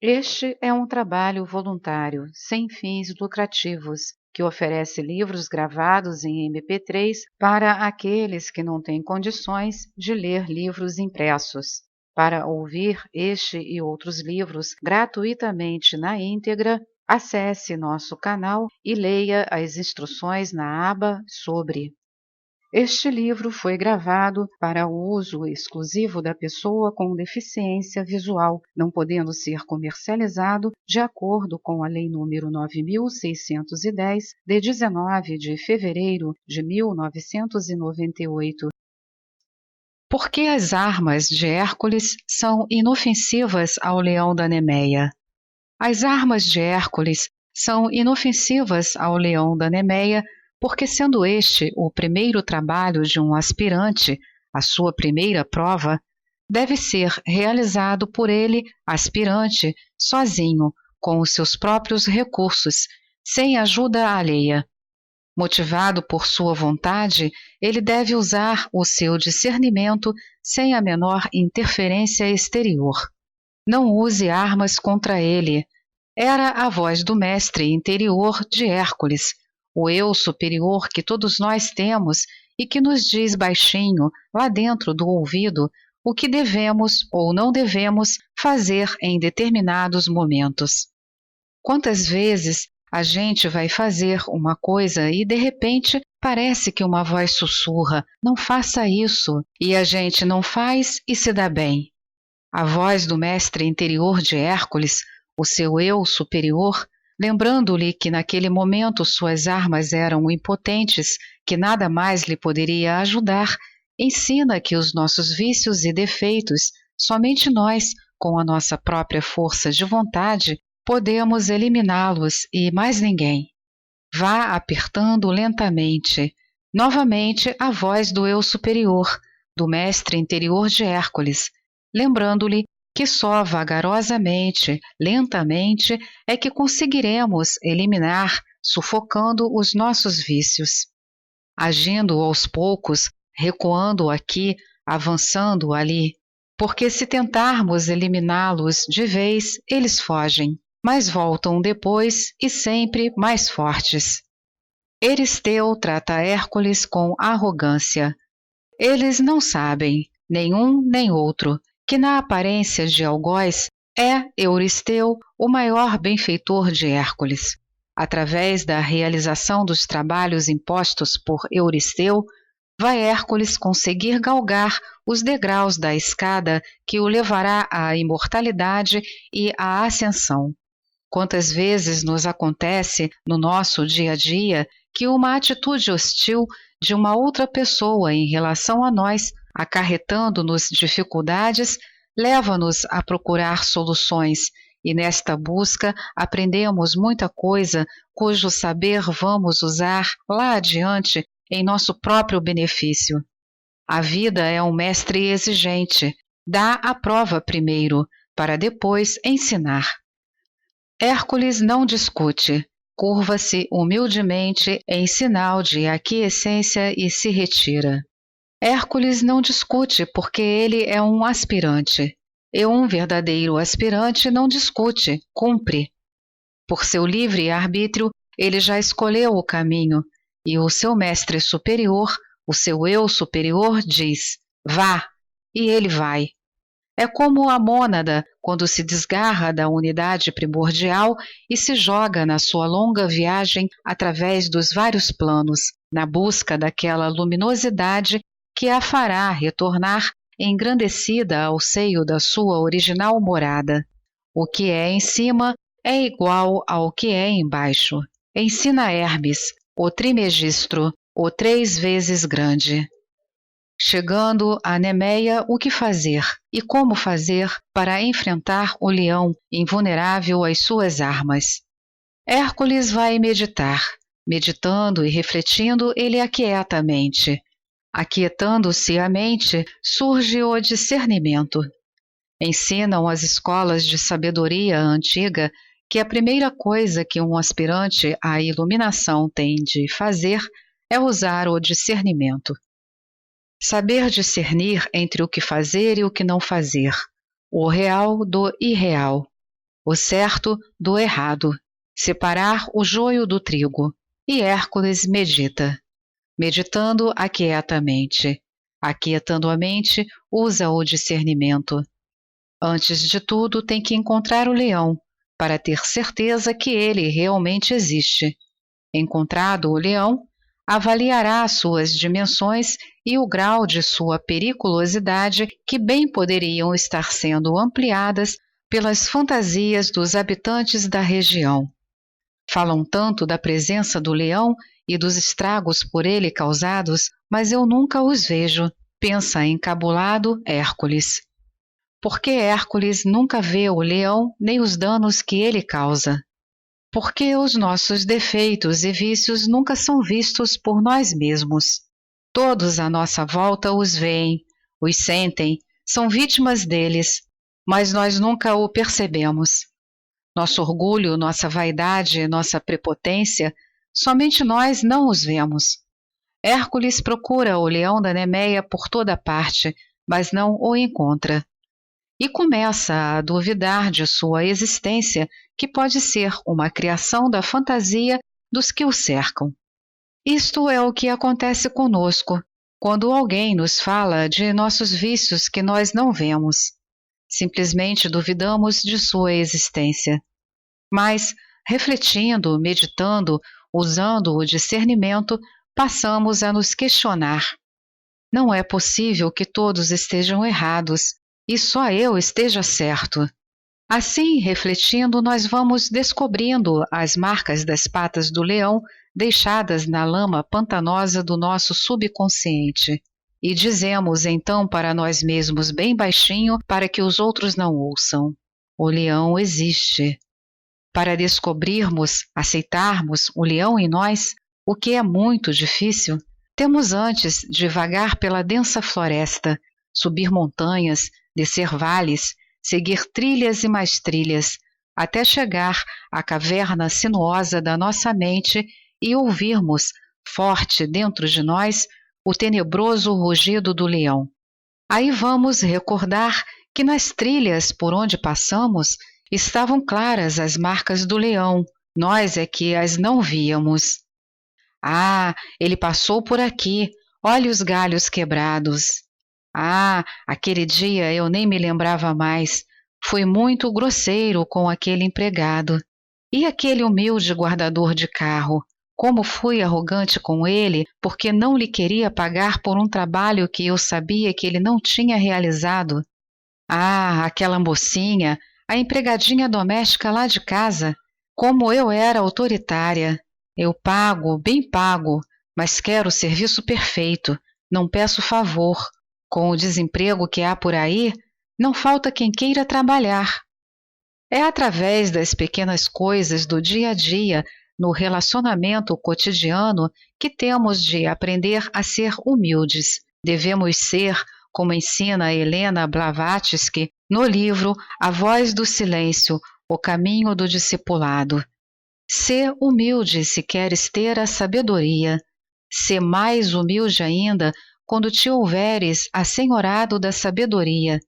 Este é um trabalho voluntário, sem fins lucrativos, que oferece livros gravados em MP3 para aqueles que não têm condições de ler livros impressos. Para ouvir este e outros livros gratuitamente na íntegra, acesse nosso canal e leia as instruções na aba Sobre. Este livro foi gravado para o uso exclusivo da pessoa com deficiência visual, não podendo ser comercializado de acordo com a Lei nº 9.610, de 19 de fevereiro de 1998. Por que as armas de Hércules são inofensivas ao leão da Nemeia? As armas de Hércules são inofensivas ao leão da Nemeia porque, sendo este o primeiro trabalho de um aspirante, a sua primeira prova, deve ser realizado por ele, aspirante, sozinho, com os seus próprios recursos, sem ajuda alheia. Motivado por sua vontade, ele deve usar o seu discernimento sem a menor interferência exterior. Não use armas contra ele. Era a voz do mestre interior de Hércules, o eu superior que todos nós temos e que nos diz baixinho, lá dentro do ouvido, o que devemos ou não devemos fazer em determinados momentos. Quantas vezes a gente vai fazer uma coisa e de repente parece que uma voz sussurra: não faça isso, e a gente não faz e se dá bem. A voz do mestre interior de Hércules, o seu eu superior, lembrando-lhe que naquele momento suas armas eram impotentes, que nada mais lhe poderia ajudar, ensina que os nossos vícios e defeitos, somente nós, com a nossa própria força de vontade, podemos eliminá-los e mais ninguém. Vá apertando lentamente, novamente a voz do eu superior, do mestre interior de Hércules, lembrando-lhe que só vagarosamente, lentamente, é que conseguiremos eliminar, sufocando os nossos vícios. Agindo aos poucos, recuando aqui, avançando ali, porque se tentarmos eliminá-los de vez, eles fogem, mas voltam depois e sempre mais fortes. Euristeu trata Hércules com arrogância. Eles não sabem, nenhum nem outro, que na aparência de algoz é Euristeu o maior benfeitor de Hércules. Através da realização dos trabalhos impostos por Euristeu, vai Hércules conseguir galgar os degraus da escada que o levará à imortalidade e à ascensão. Quantas vezes nos acontece no nosso dia a dia que uma atitude hostil de uma outra pessoa em relação a nós, acarretando-nos dificuldades, leva-nos a procurar soluções, e nesta busca aprendemos muita coisa cujo saber vamos usar lá adiante em nosso próprio benefício. A vida é um mestre exigente, dá a prova primeiro, para depois ensinar. Hércules não discute, curva-se humildemente em sinal de aquiescência e se retira. Hércules não discute porque ele é um aspirante, e um verdadeiro aspirante não discute, cumpre. Por seu livre arbítrio, ele já escolheu o caminho, e o seu mestre superior, o seu eu superior, diz: vá, e ele vai. É como a mônada quando se desgarra da unidade primordial e se joga na sua longa viagem através dos vários planos, na busca daquela luminosidade que a fará retornar engrandecida ao seio da sua original morada. O que é em cima é igual ao que é embaixo. Ensina Hermes, o Trimegistro, o 3 vezes grande. Chegando a Nemeia, o que fazer e como fazer para enfrentar o leão invulnerável às suas armas? Hércules vai meditar. Meditando e refletindo, ele aquieta a mente. Aquietando-se a mente, surge o discernimento. Ensinam as escolas de sabedoria antiga que a primeira coisa que um aspirante à iluminação tem de fazer é usar o discernimento. Saber discernir entre o que fazer e o que não fazer, o real do irreal. o certo do errado, separar o joio do trigo. E Hércules medita. Meditando, aquietando a mente, usa o discernimento. Antes de tudo, tem que encontrar o leão, para ter certeza que ele realmente existe. Encontrado o leão, avaliará suas dimensões e o grau de sua periculosidade, que bem poderiam estar sendo ampliadas pelas fantasias dos habitantes da região. Falam tanto da presença do leão e dos estragos por ele causados, mas eu nunca os vejo, pensa encabulado Hércules. Porque Hércules nunca vê o leão nem os danos que ele causa? Porque os nossos defeitos e vícios nunca são vistos por nós mesmos. Todos à nossa volta os veem, os sentem, são vítimas deles, mas nós nunca o percebemos. Nosso orgulho, nossa vaidade, nossa prepotência, somente nós não os vemos. Hércules procura o leão da Nemeia por toda parte, mas não o encontra. E começa a duvidar de sua existência, que pode ser uma criação da fantasia dos que o cercam. Isto é o que acontece conosco, quando alguém nos fala de nossos vícios que nós não vemos. Simplesmente duvidamos de sua existência. Mas, refletindo, meditando, usando o discernimento, passamos a nos questionar. Não é possível que todos estejam errados, e só eu esteja certo. Assim, refletindo, nós vamos descobrindo as marcas das patas do leão deixadas na lama pantanosa do nosso subconsciente. E dizemos então para nós mesmos bem baixinho, para que os outros não ouçam: o leão existe. Para descobrirmos, aceitarmos o leão em nós, o que é muito difícil, temos antes de vagar pela densa floresta, subir montanhas, descer vales, seguir trilhas e mais trilhas, até chegar à caverna sinuosa da nossa mente e ouvirmos, forte dentro de nós, o tenebroso rugido do leão. Aí vamos recordar que nas trilhas por onde passamos estavam claras as marcas do leão, nós é que as não víamos. Ah, ele passou por aqui, olhe os galhos quebrados. Ah, aquele dia eu nem me lembrava mais, fui muito grosseiro com aquele empregado. E aquele humilde guardador de carro, como fui arrogante com ele, porque não lhe queria pagar por um trabalho que eu sabia que ele não tinha realizado. Ah, aquela mocinha, a empregadinha doméstica lá de casa, como eu era autoritária. Eu pago, bem pago, mas quero o serviço perfeito, não peço favor. Com o desemprego que há por aí, não falta quem queira trabalhar. É através das pequenas coisas do dia a dia, no relacionamento cotidiano, que temos de aprender a ser humildes. Devemos ser, como ensina Helena Blavatsky no livro A Voz do Silêncio, o caminho do discipulado. Sê humilde se queres ter a sabedoria. Sê mais humilde ainda quando te houveres assenhorado da sabedoria.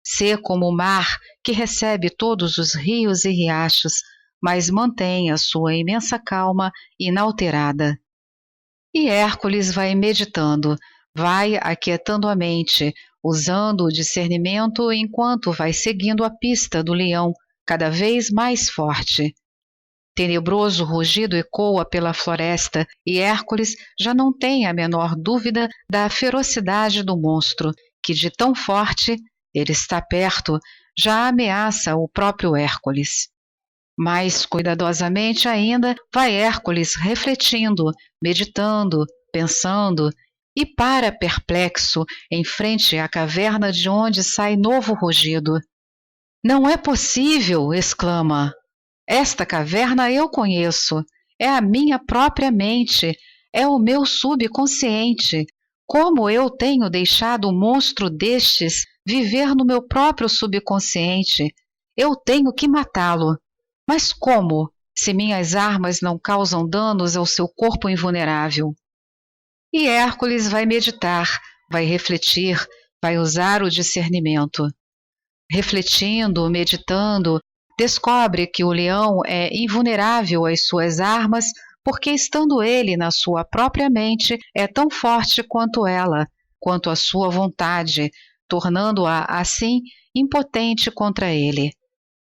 Sê como o mar que recebe todos os rios e riachos, mas mantém a sua imensa calma inalterada. E Hércules vai meditando, vai aquietando a mente, usando o discernimento enquanto vai seguindo a pista do leão, cada vez mais forte. Tenebroso rugido ecoa pela floresta e Hércules já não tem a menor dúvida da ferocidade do monstro, que de tão forte, ele está perto, já ameaça o próprio Hércules. Mais cuidadosamente ainda vai Hércules refletindo, meditando, pensando, e para perplexo em frente à caverna de onde sai novo rugido. Não é possível, exclama. Esta caverna eu conheço, é a minha própria mente, é o meu subconsciente. Como eu tenho deixado um monstro destes viver no meu próprio subconsciente? Eu tenho que matá-lo. Mas como, se minhas armas não causam danos ao seu corpo invulnerável? E Hércules vai meditar, vai refletir, vai usar o discernimento. Refletindo, meditando, Descobre que o leão é invulnerável às suas armas, porque estando ele na sua própria mente, é tão forte quanto ela, quanto a sua vontade, tornando-a assim impotente contra ele.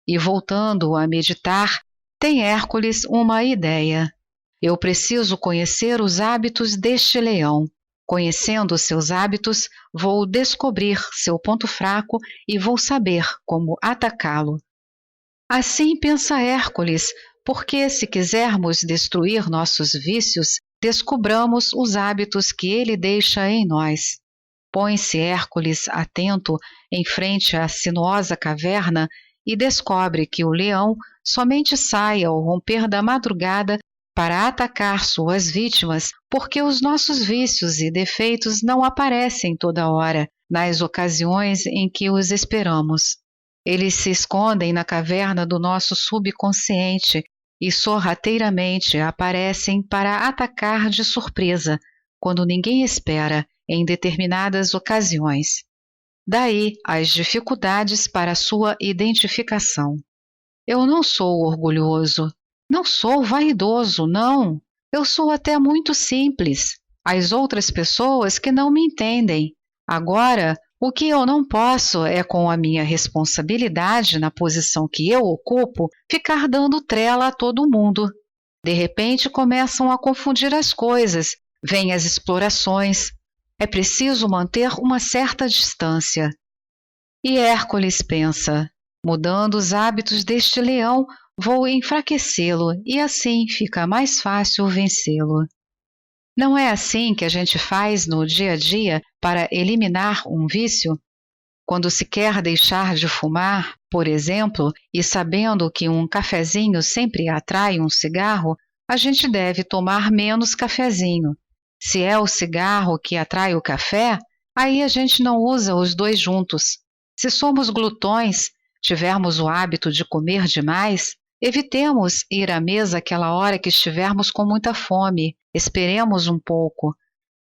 E voltando a meditar, tem Hércules uma ideia. Eu preciso conhecer os hábitos deste leão. Conhecendo seus hábitos, vou descobrir seu ponto fraco e vou saber como atacá-lo. Assim pensa Hércules, porque se quisermos destruir nossos vícios, descubramos os hábitos que ele deixa em nós. Põe-se Hércules atento em frente à sinuosa caverna e descobre que o leão somente sai ao romper da madrugada para atacar suas vítimas, porque os nossos vícios e defeitos não aparecem toda hora, nas ocasiões em que os esperamos. Eles se escondem na caverna do nosso subconsciente e sorrateiramente aparecem para atacar de surpresa, quando ninguém espera, em determinadas ocasiões. Daí as dificuldades para sua identificação. Eu não sou orgulhoso, não sou vaidoso, não. Eu sou até muito simples. As outras pessoas que não me entendem. Agora, o que eu não posso é, com a minha responsabilidade na posição que eu ocupo, ficar dando trela a todo mundo. De repente começam a confundir as coisas, vêm as explorações. É preciso manter uma certa distância. E Hércules pensa: mudando os hábitos deste leão, vou enfraquecê-lo e assim fica mais fácil vencê-lo. Não é assim que a gente faz no dia a dia para eliminar um vício? Quando se quer deixar de fumar, por exemplo, e sabendo que um cafezinho sempre atrai um cigarro, a gente deve tomar menos cafezinho. Se é o cigarro que atrai o café, aí a gente não usa os dois juntos. Se somos glutões, tivermos o hábito de comer demais, evitemos ir à mesa aquela hora que estivermos com muita fome. Esperemos um pouco.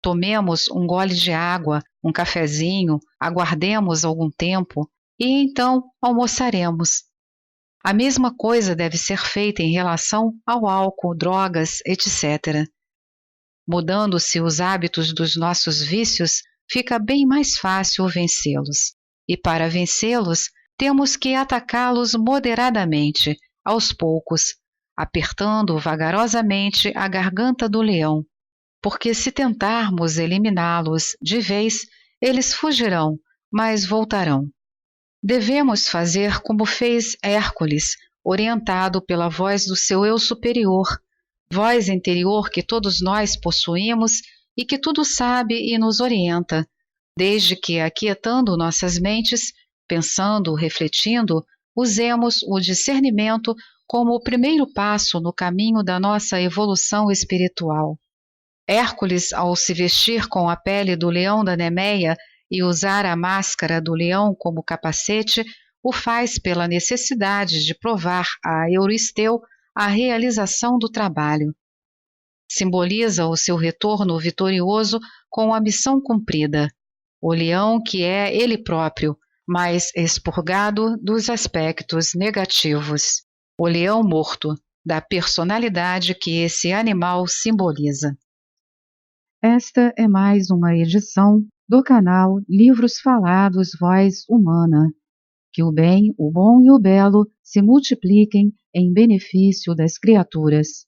Tomemos um gole de água, um cafezinho, aguardemos algum tempo e então almoçaremos. A mesma coisa deve ser feita em relação ao álcool, drogas, etc. Mudando-se os hábitos dos nossos vícios, fica bem mais fácil vencê-los. E para vencê-los, temos que atacá-los moderadamente, aos poucos, apertando vagarosamente a garganta do leão, porque se tentarmos eliminá-los de vez, eles fugirão, mas voltarão. Devemos fazer como fez Hércules, orientado pela voz do seu eu superior, voz interior que todos nós possuímos e que tudo sabe e nos orienta, desde que, aquietando nossas mentes, pensando, refletindo, usemos o discernimento como o primeiro passo no caminho da nossa evolução espiritual. Hércules, ao se vestir com a pele do leão da Nemeia e usar a máscara do leão como capacete, o faz pela necessidade de provar a Euristeu a realização do trabalho. Simboliza o seu retorno vitorioso com a missão cumprida. O leão que é ele próprio, mas expurgado dos aspectos negativos. O leão morto, da personalidade que esse animal simboliza. Esta é mais uma edição do canal Livros Falados Voz Humana. Que o bem, o bom e o belo se multipliquem em benefício das criaturas.